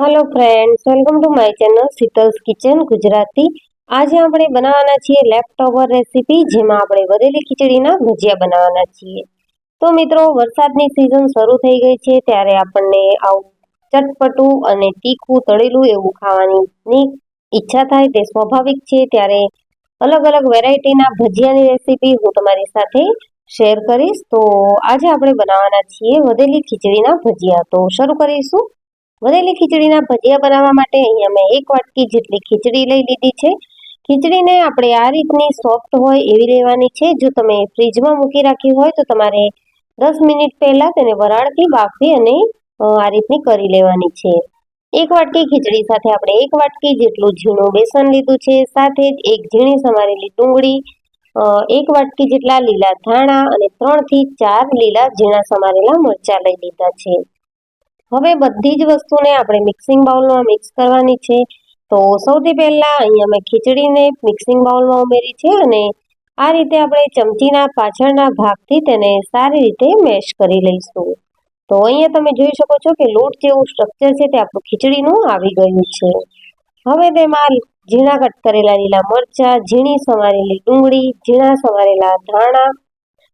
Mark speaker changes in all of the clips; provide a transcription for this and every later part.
Speaker 1: Hello friends, welcome to my channel Sheetal's kitchen Gujarati. आज આપણે બનાવવાના છીએ લેફ્ટઓવર રેસીપી, જેમાં આપણે વધેલી ખીચડીના ભજીયા બનાવવાના છીએ। તો મિત્રો, વરસાદની સિઝન શરૂ થઈ ગઈ છે, ત્યારે આપણને આવું ચટપટું અને તીખું તળેલું એવું ખાવાની ઈચ્છા થાય તે સ્વાભાવિક છે। ત્યારે અલગ અલગ વેરાયટીના ભજીયાની રેસીપી હું તમારી સાથે શેર કરીશ। તો આજે આપણે બનાવવાના છીએ વધેલી ખીચડીના ભજીયા। તો શરૂ કરીશું। વધેલી ખીચડીના ભજીયા બનાવવા માટે અહીંયા મેં 1 વાટકી જેટલી ખીચડી લઈ લીધી છે। ખીચડીને આપણે આ રીતની સોફ્ટ હોય એવી લેવાની છે। જો તમે ફ્રીજમાં મૂકી રાખી હોય તો તમારે 10 મિનિટ પહેલા તેને વરાળથી બાફી અને આ રીતની કરી લેવાની છે। 1 વાટકી ખીચડી સાથે આપણે 1 વાટકી જેટલું ઝીણું બેસન લીધું છે, સાથે જ એક ઝીણી સમારેલી ડુંગળી, 1 વાટકી જેટલા લીલા ધાણા અને 3 થી 4 લીલા ઝીણા સમારેલા મરચાં લઈ લીધા છે। હવે બધી જ વસ્તુને આપણે મિક્સિંગ બાઉલમાં મિક્સ કરવાની છે। તો સૌથી પહેલા અહીંયા મેં ખીચડીને મિક્સિંગ બાઉલમાં ઉમેરી છે અને આ રીતે આપણે ચમચીના પાછળના ભાગથી તેને સારી રીતે મેશ કરી લઈશું। તો અહીંયા તમે જોઈ શકો છો કે લોટ જેવું સ્ટ્રક્ચર છે તે આપણું ખીચડીનું આવી ગયું છે। હવે તેમાં ઝીણા કટ કરેલા લીલા મરચાં, ઝીણી સમારેલી ડુંગળી, ઝીણા સમારેલા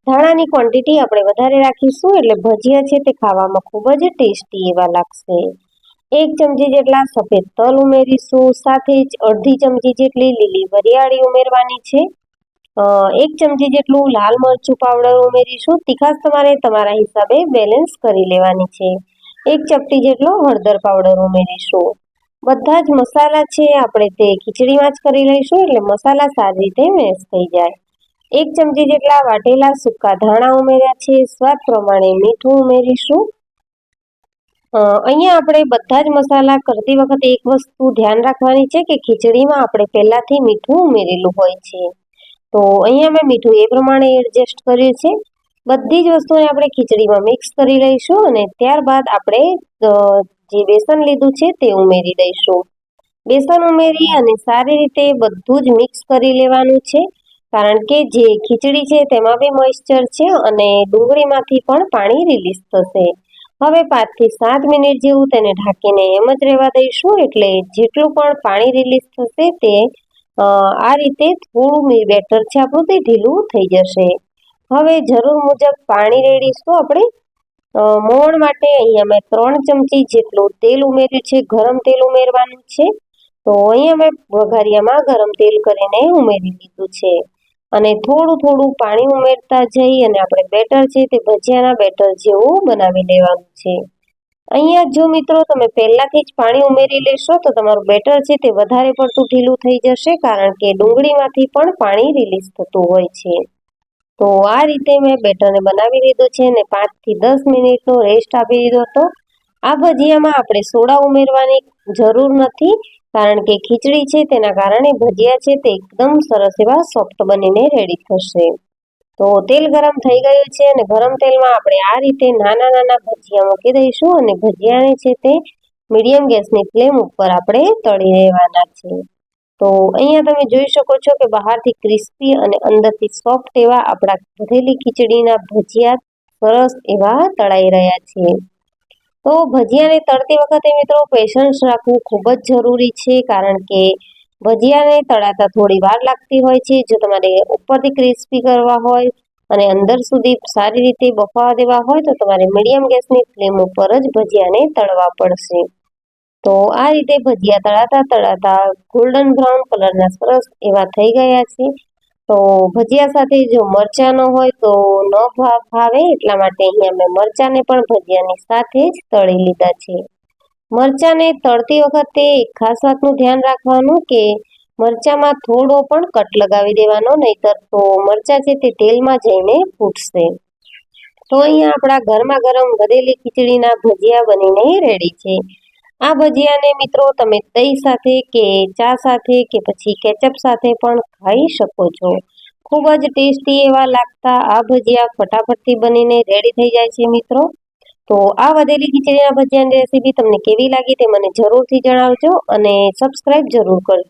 Speaker 1: ધાણાની ક્વોન્ટિટી આપણે વધારે રાખીશું, એટલે ભજીયા છે તે ખાવામાં ખૂબ જ ટેસ્ટી એવા લાગશે। 1 ચમચી જેટલા સફેદ તલ ઉમેરીશું, સાથે જ અડધી ચમચી જેટલી લીલી વરિયાળી ઉમેરવાની છે। 1 ચમચી જેટલું લાલ મરચું પાવડર ઉમેરીશું। તીખાશ તમારે તમારા હિસાબે બેલેન્સ કરી લેવાની છે। 1 ચપટી જેટલો હળદર પાવડર ઉમેરીશું। બધા જ મસાલા છે આપણે તે ખીચડીમાં જ કરી લઈશું, એટલે મસાલા સારી રીતે મેશ થઈ જાય। 1 ચમચી જેટલા વાટેલા સૂકા ધાણા ઉમેર્યા છે। સ્વાદ પ્રમાણે મીઠું ઉમેરીશું। અહીંયા આપણે બધા જ મસાલા કરતી વખતે એક વસ્તુ ધ્યાન રાખવાની છે કે ખીચડીમાં આપણે પહેલાથી મીઠું ઉમેરેલું હોય છે। તો અહીંયા મેં મીઠું એ પ્રમાણે એડજસ્ટ કર્યું છે। બધી જ વસ્તુને આપણે ખીચડીમાં મિક્સ કરી લઈશું અને ત્યારબાદ આપણે જે બેસન લીધું છે તે ઉમેરી દઈશું। બેસન ઉમેરી અને સારી રીતે બધું જ મિક્સ કરી લેવાનું છે, કારણ કે જે ખીચડી છે તેમાં બી મોઇસ્ચર છે અને ડુંગળીમાંથી પણ પાણી રિલીઝ થશે। હવે 5 થી 7 મિનિટ જેવું તેને ઢાંકીને એમ જ રહેવા દઈશું, એટલે જેટલું પણ પાણી રિલીઝ થશે તે આ રીતે થોડું બેટર છે આપણું તે ઢીલું થઈ જશે। હવે જરૂર મુજબ પાણી રેડીશું આપણે। મોવણ માટે અહીંયા મેં 3 ચમચી જેટલું તેલ ઉમેર્યું છે, ગરમ તેલ ઉમેરવાનું છે। તો અહીંયા મેં વઘારિયામાં ગરમ તેલ કરીને ઉમેરી દીધું છે અને થોડું પાણી ઉમેરતા જઈ અને આપણે બેટર છે તે ભજીયાના બેટર જેવું બનાવી લેવાનું છે। અહીંયા જો મિત્રો તમે પહેલાથી જ પાણી ઉમેરી લેશો તો તમારું બેટર છે તે વધારે પડતું ઢીલું થઈ જશે, કારણ કે ડુંગળીમાંથી પણ પાણી રિલીઝ થતું હોય છે। તો આ રીતે મેં બેટરને બનાવી લીધું છે અને 5 થી 10 મિનિટનો રેસ્ટ આપી દીધો હતો। આ ભજીયામાં આપણે સોડા ઉમેરવાની જરૂર નથી, કારણ કે ખીચડી છે તેના કારણે ભજીયા છે તે એકદમ સરસ એવા સોફ્ટ બનીને રેડી થશે। તો તેલ ગરમ થઈ ગયું છે અને ગરમ તેલમાં આપણે આ રીતે નાના નાના ભજીયા મૂકી દઈશું અને ભજીયાને છે તે મીડિયમ ગેસની ફ્લેમ ઉપર આપણે તળી લેવાના છે। તો અહીંયા તમે જોઈ શકો છો કે બહારથી ક્રિસ્પી અને અંદરથી સોફ્ટ એવા આપણા વધેલી ખીચડીના ભજીયા સરસ એવા તળાઈ રહ્યા છે। તો ભજીયાને તળતી વખતે મિત્રો પેશન્સ રાખવું ખૂબ જ જરૂરી છે, કારણ કે ભજીયાને તળાતા થોડી વાર લાગતી હોય છે। જો તમારે ઉપરથી ક્રિસ્પી કરવા હોય અને અંદર સુધી સારી રીતે બફાવા દેવા હોય તો તમારે મીડિયમ ગેસની ફ્લેમ ઉપર જ ભજીયાને તળવા પડશે। તો આ રીતે ભજીયા તળાતા ગોલ્ડન બ્રાઉન કલરના સરસ એવા થઈ ગયા છે। તો ભજીયા સાથે જો મરચાં ન હોય તો ન ભાવે, એટલા માટે અહીંયા મેં મરચાંને પણ ભજીયાની સાથે જ તળી લીધા છે। મરચાંને તળતી વખતે એક ખાસ વાતનું ધ્યાન રાખવાનું કે મરચાંમાં થોડો પણ કટ લગાવી દેવાનો, નહીતર તો મરચાં છે તે તેલમાં જઈને ફૂટશે। તો અહીંયા આપણા ગરમા ગરમ વધેલી ખીચડીના ભજીયા બનીને રેડી છે। આ ભજીયાને મિત્રો તમે દહીં સાથે કે ચા સાથે કે પછી કેચઅપ સાથે પણ ખાઈ શકો છો। ખૂબ જ ટેસ્ટી એવા લાગતા આ ભજીયા ફટાફટથી બનીને રેડી થઈ જાય છે મિત્રો। તો આ વધેલી ખીચડીના ભજીયાની રેસીપી તમને કેવી લાગી તે મને જરૂરથી જણાવજો અને સબસ્ક્રાઇબ જરૂર કરજો।